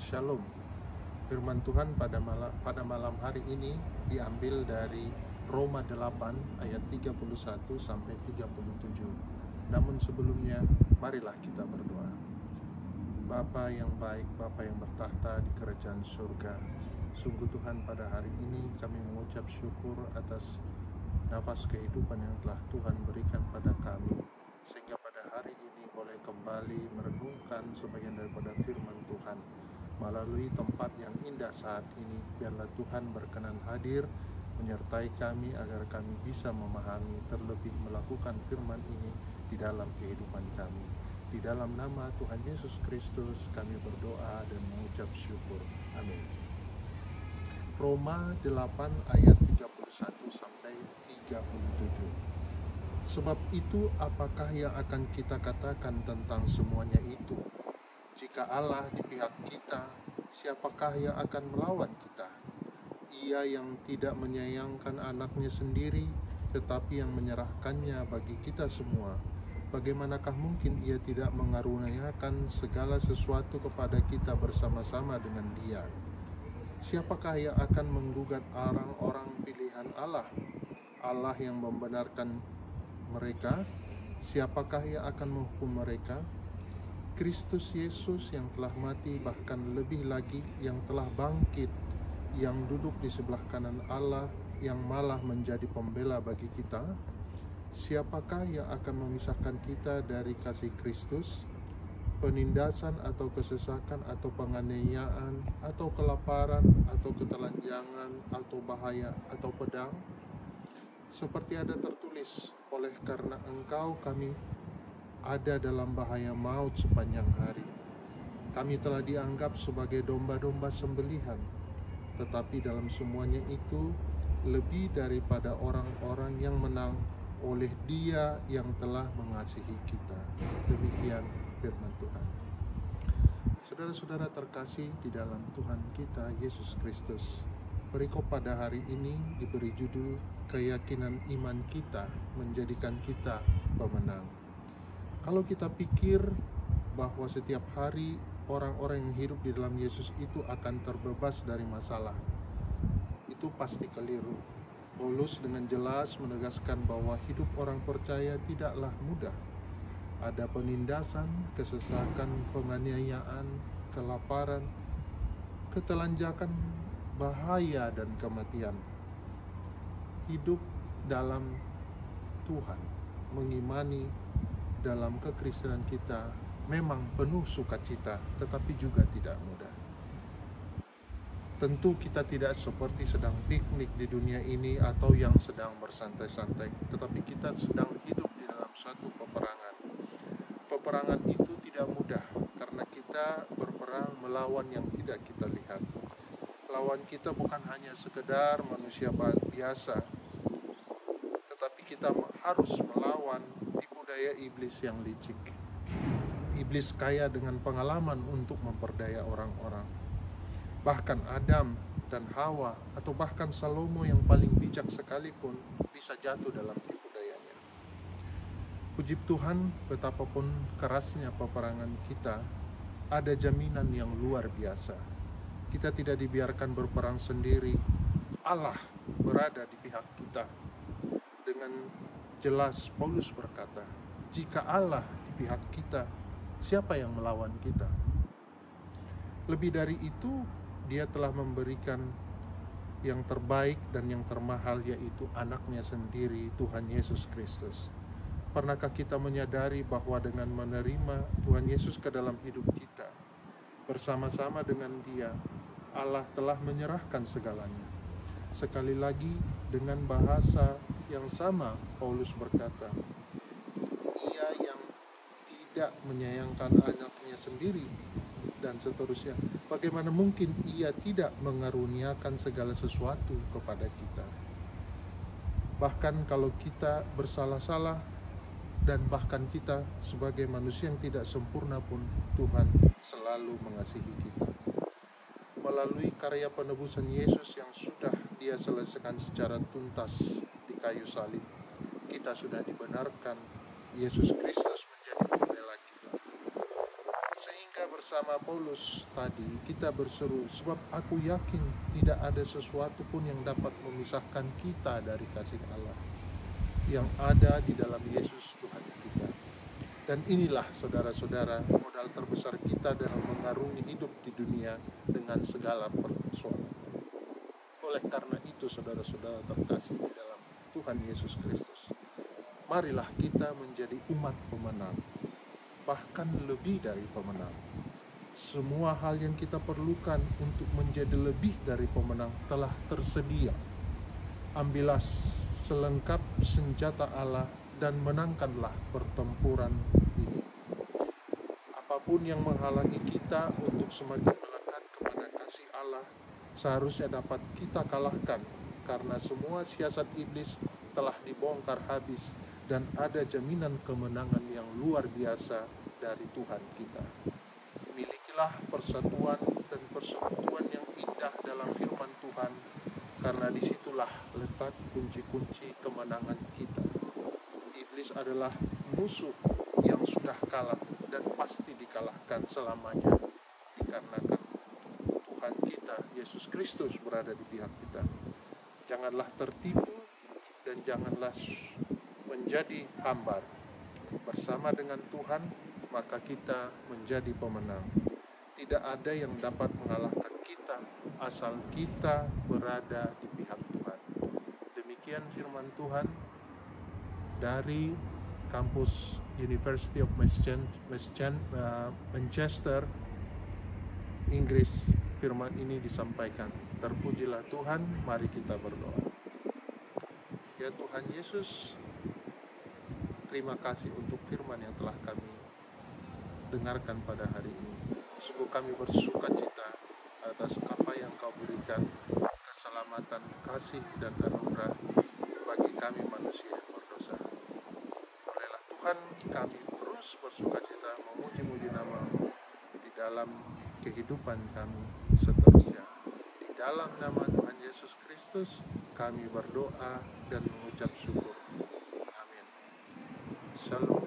Shalom. Firman Tuhan pada malam hari ini diambil dari Roma 8 ayat 31 sampai 37. Namun sebelumnya, marilah kita berdoa. Bapa yang baik, Bapa yang bertahta di kerajaan surga, sungguh Tuhan, pada hari ini kami mengucap syukur atas nafas kehidupan yang telah Tuhan berikan pada kami, sehingga pada hari ini boleh kembali merenungkan sebagian daripada firman Tuhan melalui tempat yang indah saat ini. Biarlah Tuhan berkenan hadir menyertai kami agar kami bisa memahami, terlebih melakukan firman ini di dalam kehidupan kami. Di dalam nama Tuhan Yesus Kristus kami berdoa dan mengucap syukur. Amin. Roma 8 ayat 31 sampai 37. Sebab itu apakah yang akan kita katakan tentang semuanya itu? Jika Allah di pihak kita, siapakah yang akan melawan kita? Ia yang tidak menyayangkan anaknya sendiri, tetapi yang menyerahkannya bagi kita semua, bagaimanakah mungkin ia tidak mengaruniakan segala sesuatu kepada kita bersama-sama dengan Dia? Siapakah yang akan menggugat orang-orang pilihan Allah? Allah yang membenarkan mereka, siapakah yang akan menghukum mereka? Kristus Yesus yang telah mati, bahkan lebih lagi yang telah bangkit, yang duduk di sebelah kanan Allah, yang malah menjadi pembela bagi kita. Siapakah yang akan memisahkan kita dari kasih Kristus? Penindasan atau kesesakan atau penganiayaan atau kelaparan atau ketelanjangan atau bahaya atau pedang? Seperti ada tertulis, oleh karena Engkau kami ada dalam bahaya maut sepanjang hari. Kami telah dianggap sebagai domba-domba sembelihan, tetapi dalam semuanya itu lebih daripada orang-orang yang menang oleh Dia yang telah mengasihi kita. Demikian firman Tuhan. Saudara-saudara terkasih di dalam Tuhan kita Yesus Kristus, perikop pada hari ini diberi judul keyakinan iman kita menjadikan kita pemenang. Kalau kita pikir bahwa setiap hari orang-orang yang hidup di dalam Yesus itu akan terbebas dari masalah, itu pasti keliru. Paulus dengan jelas menegaskan bahwa hidup orang percaya tidaklah mudah. Ada penindasan, kesesakan, penganiayaan, kelaparan, ketelanjangan, bahaya, dan kematian. Hidup dalam Tuhan, mengimani dalam kekristenan kita memang penuh sukacita, tetapi juga tidak mudah. Tentu kita tidak seperti sedang piknik di dunia ini atau yang sedang bersantai-santai, tetapi kita sedang hidup di dalam suatu peperangan. Peperangan itu tidak mudah karena kita berperang melawan yang tidak kita lihat. Lawan kita bukan hanya sekedar manusia biasa, tetapi kita harus melawan tipu daya iblis yang licik. Iblis kaya dengan pengalaman untuk memperdaya orang-orang. Bahkan Adam dan Hawa atau bahkan Salomo yang paling bijak sekalipun bisa jatuh dalam tipu dayanya. Puji Tuhan, betapapun kerasnya peperangan kita, ada jaminan yang luar biasa. Kita tidak dibiarkan berperang sendiri. Allah berada di pihak kita. Dengan jelas Paulus berkata, jika Allah di pihak kita, siapa yang melawan kita? Lebih dari itu, Dia telah memberikan yang terbaik dan yang termahal, yaitu anaknya sendiri, Tuhan Yesus Kristus. Pernahkah kita menyadari bahwa dengan menerima Tuhan Yesus ke dalam hidup kita, bersama-sama dengan Dia, Allah telah menyerahkan segalanya. Sekali lagi, dengan bahasa yang sama, Paulus berkata, Ia yang tidak menyayangkan anaknya sendiri, dan seterusnya, bagaimana mungkin Ia tidak mengaruniakan segala sesuatu kepada kita? Bahkan kalau kita bersalah-salah, dan bahkan kita sebagai manusia yang tidak sempurna pun, Tuhan selalu mengasihi kita. Melalui karya penebusan Yesus yang sudah Dia selesaikan secara tuntas di kayu salib, kita sudah dibenarkan Yesus Kristus menjadi pembela kita. Sehingga bersama Paulus tadi kita berseru, sebab aku yakin tidak ada sesuatu pun yang dapat memisahkan kita dari kasih Allah yang ada di dalam Yesus Tuhan kita. Dan inilah saudara-saudara modal terbesar kita dalam mengarungi hidup di dunia dengan segala persoalan. Oleh karena itu saudara-saudara terkasih di dalam Tuhan Yesus Kristus, marilah kita menjadi umat pemenang, bahkan lebih dari pemenang. Semua hal yang kita perlukan untuk menjadi lebih dari pemenang telah tersedia. Ambillah selengkap senjata Allah dan menangkanlah pertempuran ini. Apapun yang menghalangi kita untuk semakin melekat kepada kasih Allah seharusnya dapat kita kalahkan, karena semua siasat iblis telah dibongkar habis dan ada jaminan kemenangan yang luar biasa dari Tuhan kita. Milikilah persatuan dan persekutuan yang indah dalam firman Tuhan, karena disitulah letak kunci-kunci kemenangan kita. Iblis adalah musuh yang sudah kalah dan pasti dikalahkan selamanya, dikarenakan Tuhan kita, Yesus Kristus, berada di pihak kita. Janganlah tertipu dan janganlah menjadi hambar. Bersama dengan Tuhan, maka kita menjadi pemenang. Tidak ada yang dapat mengalahkan kita asal kita berada di pihak Tuhan. Demikian firman Tuhan dari kampus University of Manchester, Inggris. Firman ini disampaikan. Terpujilah Tuhan, mari kita berdoa. Ya Tuhan Yesus, terima kasih untuk firman yang telah kami dengarkan pada hari ini. Sungguh kami bersuka cita atas apa yang Kau berikan, keselamatan, kasih, dan anugerah bagi kami manusia yang berdosa. Olehlah Tuhan, kami terus bersuka cita memuji-muji nama-Mu di dalam kehidupan kami seterusnya. Di dalam nama Tuhan Yesus Kristus, kami berdoa dan mengucap syukur. Amin. Shalom.